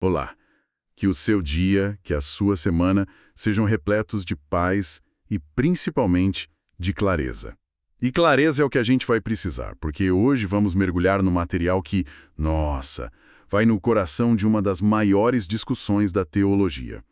Olá, que o seu dia, que a sua semana sejam repletos de paz e, principalmente, de clareza. E clareza é o que a gente vai precisar, porque hoje vamos mergulhar no material que, nossa, vai no coração de uma das maiores discussões da teologia.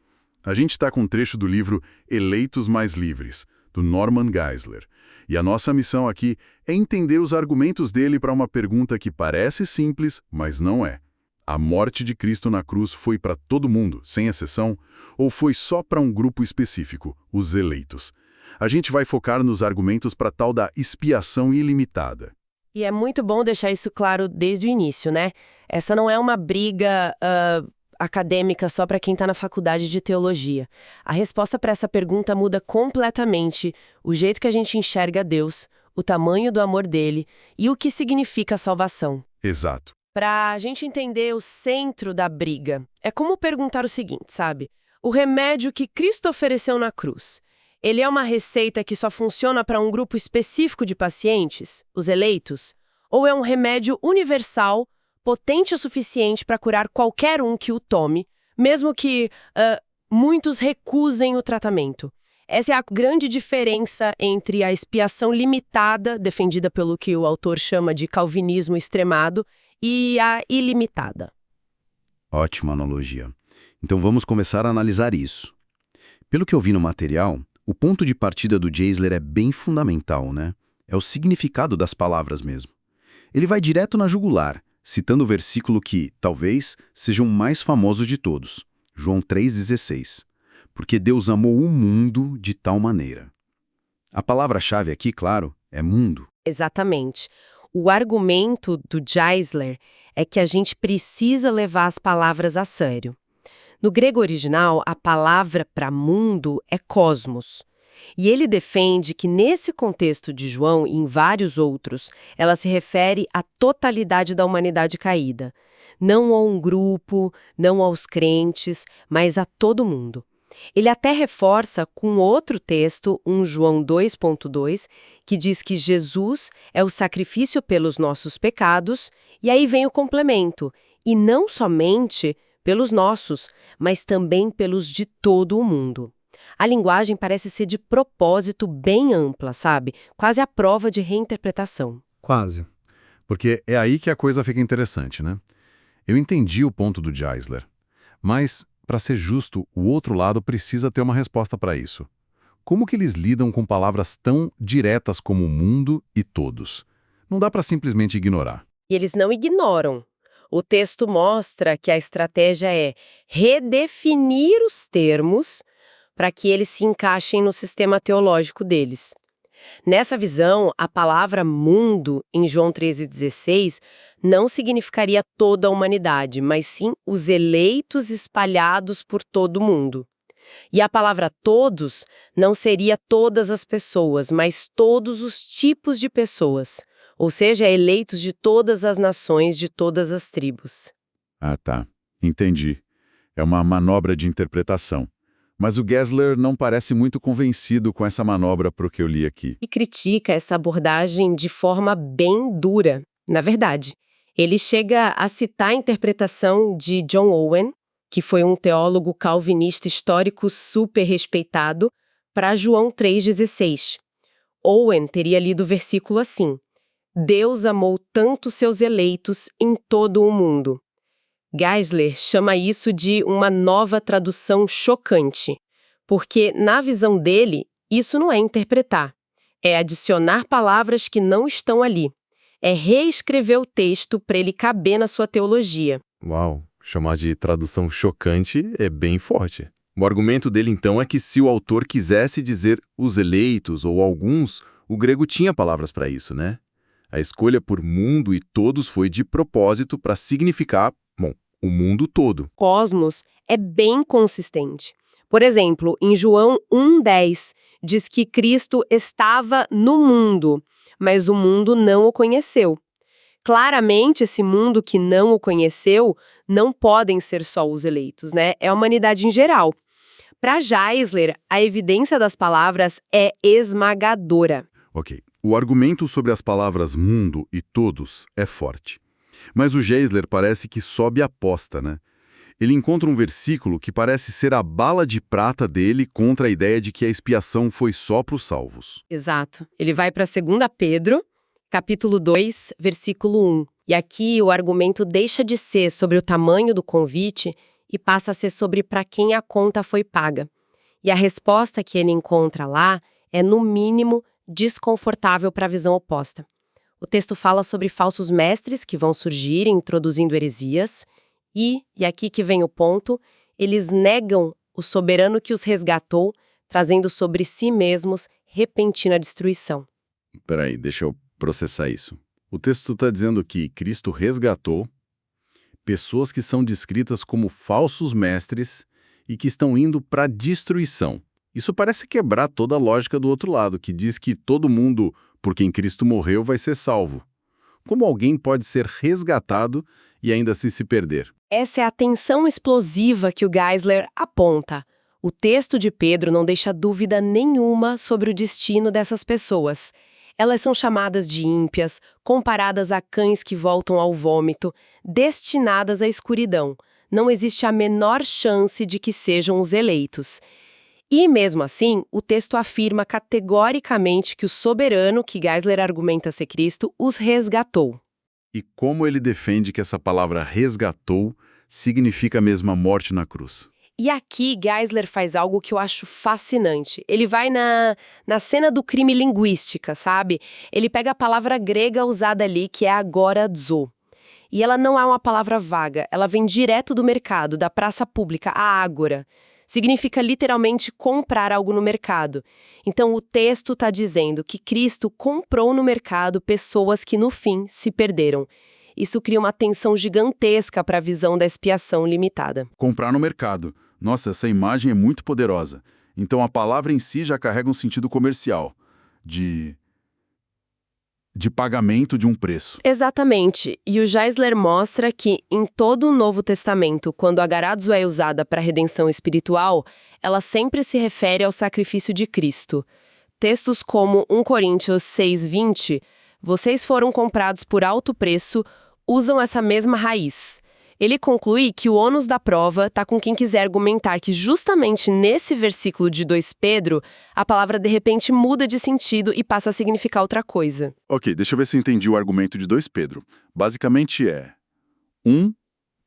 A gente está com um trecho do livro Eleitos Mais Livres, do Norman Geisler. E a nossa missão aqui é entender os argumentos dele para uma pergunta que parece simples, mas não é. A morte de Cristo na cruz foi para todo mundo, sem exceção, ou foi só para um grupo específico, os eleitos? A gente vai focar nos argumentos para tal da expiação ilimitada. E é muito bom deixar isso claro desde o início, né? Essa não é uma briga acadêmica só para quem está na faculdade de teologia. A resposta para essa pergunta muda completamente o jeito que a gente enxerga Deus, o tamanho do amor dele e o que significa a salvação. Exato. Para a gente entender o centro da briga, é como perguntar o seguinte, sabe? O remédio que Cristo ofereceu na cruz, ele é uma receita que só funciona para um grupo específico de pacientes, os eleitos? Ou é um remédio universal, potente o suficiente para curar qualquer um que o tome, mesmo que muitos recusem o tratamento? Essa é a grande diferença entre a expiação limitada, defendida pelo que o autor chama de calvinismo extremado, e a ilimitada. Ótima analogia. Então vamos começar a analisar isso. Pelo que eu vi no material, o ponto de partida do Geisler é bem fundamental, né? É o significado das palavras mesmo. Ele vai direto na jugular, citando o versículo que, talvez, seja o mais famoso de todos, João 3,16. Porque Deus amou o mundo de tal maneira. A palavra-chave aqui, claro, é mundo. Exatamente. O argumento do Geisler é que a gente precisa levar as palavras a sério. No grego original, a palavra para mundo é cosmos. E ele defende que nesse contexto de João e em vários outros, ela se refere à totalidade da humanidade caída. Não a um grupo, não aos crentes, mas a todo mundo. Ele até reforça com outro texto, 1 João 2,2, que diz que Jesus é o sacrifício pelos nossos pecados, e aí vem o complemento, e não somente pelos nossos, mas também pelos de todo o mundo. A linguagem parece ser de propósito bem ampla, sabe? Quase a prova de reinterpretação. Quase. Porque é aí que a coisa fica interessante, né? Eu entendi o ponto do Geisler, mas, para ser justo, o outro lado precisa ter uma resposta para isso. Como que eles lidam com palavras tão diretas como mundo e todos? Não dá para simplesmente ignorar. E eles não ignoram. O texto mostra que a estratégia é redefinir os termos para que eles se encaixem no sistema teológico deles. Nessa visão, a palavra mundo, em João 13,16, não significaria toda a humanidade, mas sim os eleitos espalhados por todo o mundo. E a palavra todos não seria todas as pessoas, mas todos os tipos de pessoas, ou seja, eleitos de todas as nações, de todas as tribos. Ah, tá. Entendi. É uma manobra de interpretação. Mas o Geisler não parece muito convencido com essa manobra pro que eu li aqui. E critica essa abordagem de forma bem dura, na verdade. Ele chega a citar a interpretação de John Owen, que foi um teólogo calvinista histórico super respeitado, para João 3,16. Owen teria lido o versículo assim: Deus amou tanto seus eleitos em todo o mundo. Geisler chama isso de uma nova tradução chocante, porque, na visão dele, isso não é interpretar, é adicionar palavras que não estão ali, é reescrever o texto para ele caber na sua teologia. Uau, chamar de tradução chocante é bem forte. O argumento dele, então, é que se o autor quisesse dizer os eleitos ou alguns, o grego tinha palavras para isso, né? A escolha por mundo e todos foi de propósito para significar, o mundo todo. Cosmos é bem consistente. Por exemplo, em João 1,10, diz que Cristo estava no mundo, mas o mundo não o conheceu. Claramente, esse mundo que não o conheceu não podem ser só os eleitos, né? É a humanidade em geral. Para Geisler, a evidência das palavras é esmagadora. Ok. O argumento sobre as palavras mundo e todos é forte. Mas o Geisler parece que sobe a aposta, né? ele encontra um versículo que parece ser a bala de prata dele contra a ideia de que a expiação foi só para os salvos. Exato. Ele vai para 2 Pedro, capítulo 2, versículo 1. E aqui o argumento deixa de ser sobre o tamanho do convite e passa a ser sobre para quem a conta foi paga. E a resposta que ele encontra lá é, no mínimo, desconfortável para a visão oposta. O texto fala sobre falsos mestres que vão surgir introduzindo heresias e aqui que vem o ponto, eles negam o soberano que os resgatou, trazendo sobre si mesmos repentina destruição. Peraí, deixa eu processar isso. O texto está dizendo que Cristo resgatou pessoas que são descritas como falsos mestres e que estão indo para a destruição. Isso parece quebrar toda a lógica do outro lado, que diz que todo mundo por quem Cristo morreu vai ser salvo. Como alguém pode ser resgatado e ainda assim se perder? Essa é a tensão explosiva que o Geisler aponta. O texto de Pedro não deixa dúvida nenhuma sobre o destino dessas pessoas. Elas são chamadas de ímpias, comparadas a cães que voltam ao vômito, destinadas à escuridão. Não existe a menor chance de que sejam os eleitos. E, mesmo assim, o texto afirma categoricamente que o soberano, que Geisler argumenta ser Cristo, os resgatou. E como ele defende que essa palavra resgatou significa mesmo a morte na cruz? E aqui Geisler faz algo que eu acho fascinante. Ele vai na cena do crime linguística, sabe? Ele pega a palavra grega usada ali, que é agorazo. E ela não é uma palavra vaga, ela vem direto do mercado, da praça pública, a ágora. Significa literalmente comprar algo no mercado. Então o texto está dizendo que Cristo comprou no mercado pessoas que no fim se perderam. Isso cria uma tensão gigantesca para a visão da expiação limitada. Comprar no mercado. Nossa, essa imagem é muito poderosa. Então a palavra em si já carrega um sentido comercial, de pagamento de um preço. Exatamente. E o Geisler mostra que, em todo o Novo Testamento, quando a agorazo é usada para redenção espiritual, ela sempre se refere ao sacrifício de Cristo. Textos como 1 Coríntios 6:20, vocês foram comprados por alto preço, usam essa mesma raiz. Ele conclui que o ônus da prova está com quem quiser argumentar que justamente nesse versículo de 2 Pedro, a palavra de repente muda de sentido e passa a significar outra coisa. Ok, deixa eu ver se eu entendi o argumento de 2 Pedro. Basicamente é: 1,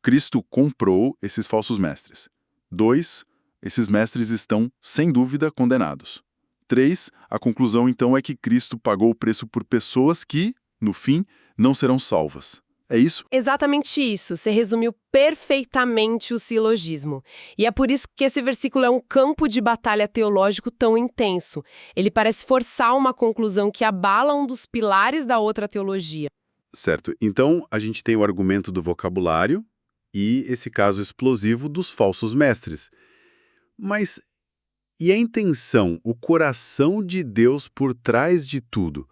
Cristo comprou esses falsos mestres. 2, esses mestres estão, sem dúvida, condenados. 3, a conclusão então é que Cristo pagou o preço por pessoas que, no fim, não serão salvas. É isso? Exatamente isso. Você resumiu perfeitamente o silogismo. E é por isso que esse versículo é um campo de batalha teológico tão intenso. Ele parece forçar uma conclusão que abala um dos pilares da outra teologia. Certo. Então, a gente tem o argumento do vocabulário e esse caso explosivo dos falsos mestres. Mas e a intenção, o coração de Deus por trás de tudo?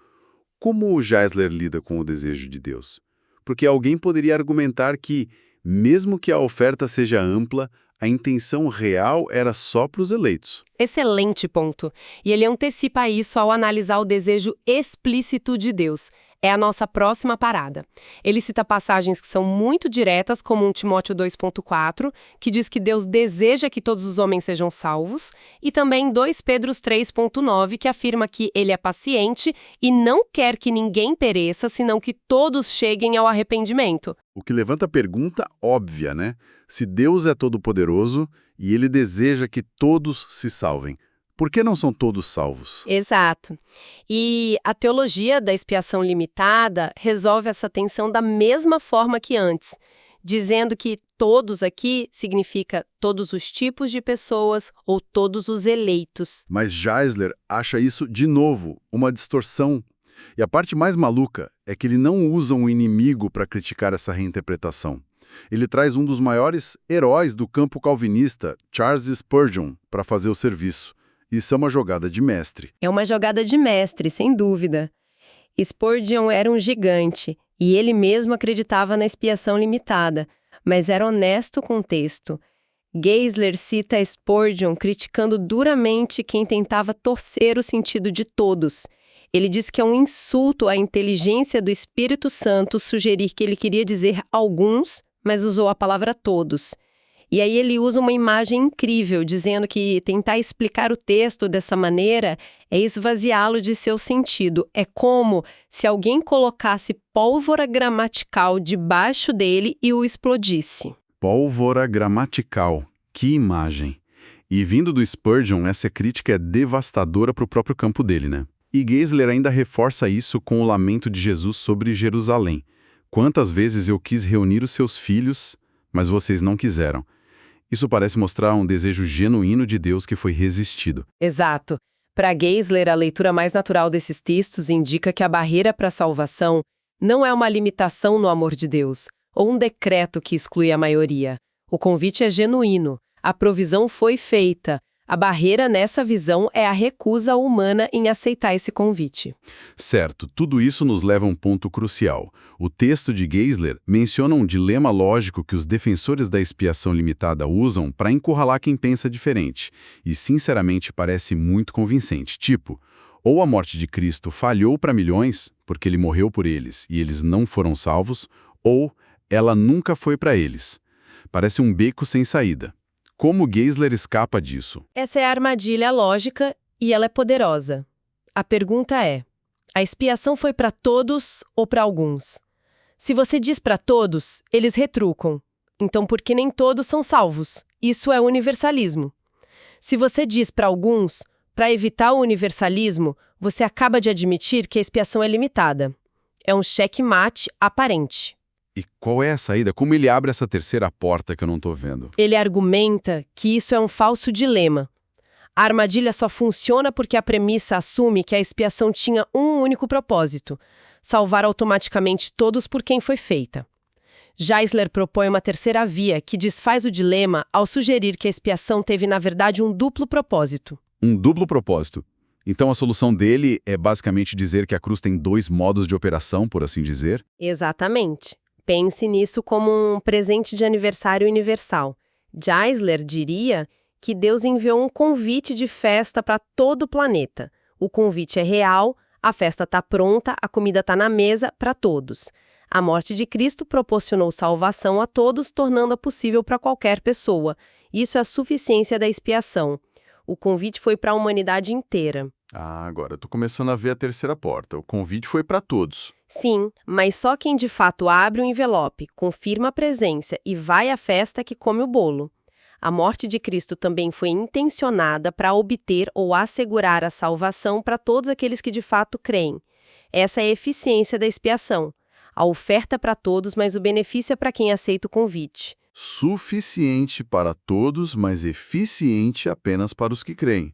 Como o Geisler lida com o desejo de Deus? Porque alguém poderia argumentar que, mesmo que a oferta seja ampla, a intenção real era só para os eleitos. Excelente ponto. E ele antecipa isso ao analisar o desejo explícito de Deus. É a nossa próxima parada. Ele cita passagens que são muito diretas, como 1 Timóteo 2,4, que diz que Deus deseja que todos os homens sejam salvos, e também 2 Pedro 3,9, que afirma que ele é paciente e não quer que ninguém pereça, senão que todos cheguem ao arrependimento. O que levanta a pergunta óbvia, né? Se Deus é todo-poderoso e ele deseja que todos se salvem, por que não são todos salvos? Exato. E a teologia da expiação limitada resolve essa tensão da mesma forma que antes, dizendo que todos aqui significa todos os tipos de pessoas ou todos os eleitos. Mas Geisler acha isso, de novo, uma distorção. E a parte mais maluca é que ele não usa um inimigo para criticar essa reinterpretação. Ele traz um dos maiores heróis do campo calvinista, Charles Spurgeon, para fazer o serviço. Isso é uma jogada de mestre. É uma jogada de mestre, sem dúvida. Spurgeon era um gigante e ele mesmo acreditava na expiação limitada, mas era honesto com o texto. Geisler cita Spurgeon criticando duramente quem tentava torcer o sentido de todos. Ele diz que é um insulto à inteligência do Espírito Santo sugerir que ele queria dizer alguns, mas usou a palavra todos. E aí ele usa uma imagem incrível, dizendo que tentar explicar o texto dessa maneira é esvaziá-lo de seu sentido. É como se alguém colocasse pólvora gramatical debaixo dele e o explodisse. Pólvora gramatical. Que imagem! E vindo do Spurgeon, essa crítica é devastadora para o próprio campo dele, né? E Geisler ainda reforça isso com o lamento de Jesus sobre Jerusalém. Quantas vezes eu quis reunir os seus filhos, mas vocês não quiseram. Isso parece mostrar um desejo genuíno de Deus que foi resistido. Exato. Para Geisler, a leitura mais natural desses textos indica que a barreira para a salvação não é uma limitação no amor de Deus, ou um decreto que exclui a maioria. O convite é genuíno, a provisão foi feita. A barreira nessa visão é a recusa humana em aceitar esse convite. Certo, tudo isso nos leva a um ponto crucial. O texto de Geisler menciona um dilema lógico que os defensores da expiação limitada usam para encurralar quem pensa diferente, e sinceramente parece muito convincente. Tipo, ou a morte de Cristo falhou para milhões, porque ele morreu por eles e eles não foram salvos, ou ela nunca foi para eles. Parece um beco sem saída. Como Geisler escapa disso? Essa é a armadilha lógica e ela é poderosa. A pergunta é: a expiação foi para todos ou para alguns? Se você diz para todos, eles retrucam. Então, por que nem todos são salvos? Isso é universalismo. Se você diz para alguns, para evitar o universalismo, você acaba de admitir que a expiação é limitada. É um checkmate aparente. E qual é a saída? Como ele abre essa terceira porta que eu não estou vendo? Ele argumenta que isso é um falso dilema. A armadilha só funciona porque a premissa assume que a expiação tinha um único propósito: salvar automaticamente todos por quem foi feita. Geisler propõe uma terceira via que desfaz o dilema ao sugerir que a expiação teve, na verdade, um duplo propósito. Um duplo propósito. Então a solução dele é basicamente dizer que a cruz tem dois modos de operação, por assim dizer? Exatamente. Pense nisso como um presente de aniversário universal. Geisler diria que Deus enviou um convite de festa para todo o planeta. O convite é real, a festa está pronta, a comida está na mesa para todos. A morte de Cristo proporcionou salvação a todos, tornando-a possível para qualquer pessoa. Isso é a suficiência da expiação. O convite foi para a humanidade inteira. Agora eu estou começando a ver a terceira porta. O convite foi para todos. Sim, mas só quem de fato abre o envelope, confirma a presença e vai à festa que come o bolo. A morte de Cristo também foi intencionada para obter ou assegurar a salvação para todos aqueles que de fato creem. Essa é a eficiência da expiação. A oferta para todos, mas o benefício é para quem aceita o convite. Suficiente para todos, mas eficiente apenas para os que creem.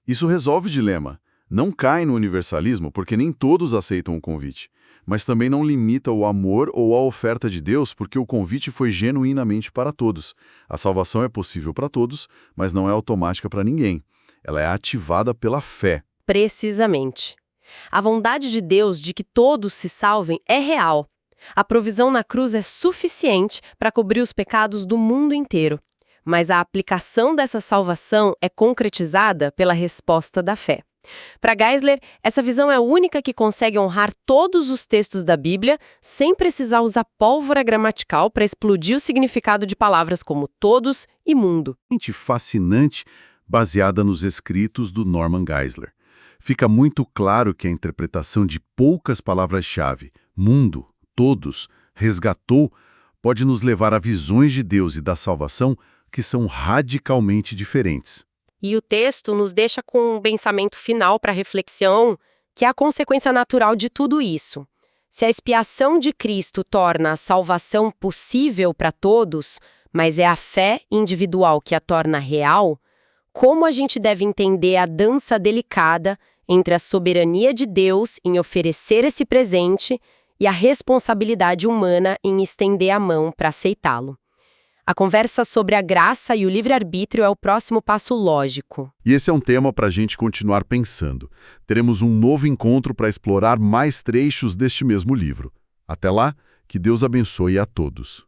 Isso resolve o dilema. Não cai no universalismo porque nem todos aceitam o convite, mas também não limita o amor ou a oferta de Deus porque o convite foi genuinamente para todos. A salvação é possível para todos, mas não é automática para ninguém. Ela é ativada pela fé. Precisamente. A vontade de Deus de que todos se salvem é real. A provisão na cruz é suficiente para cobrir os pecados do mundo inteiro. Mas a aplicação dessa salvação é concretizada pela resposta da fé. Para Geisler, essa visão é a única que consegue honrar todos os textos da Bíblia sem precisar usar pólvora gramatical para explodir o significado de palavras como todos e mundo. Fascinante, baseada nos escritos do Norman Geisler. Fica muito claro que a interpretação de poucas palavras-chave, mundo, todos, resgatou, pode nos levar a visões de Deus e da salvação que são radicalmente diferentes. E o texto nos deixa com um pensamento final para reflexão, que é a consequência natural de tudo isso. Se a expiação de Cristo torna a salvação possível para todos, mas é a fé individual que a torna real, como a gente deve entender a dança delicada entre a soberania de Deus em oferecer esse presente e a responsabilidade humana em estender a mão para aceitá-lo? A conversa sobre a graça e o livre-arbítrio é o próximo passo lógico. E esse é um tema para a gente continuar pensando. Teremos um novo encontro para explorar mais trechos deste mesmo livro. Até lá, que Deus abençoe a todos.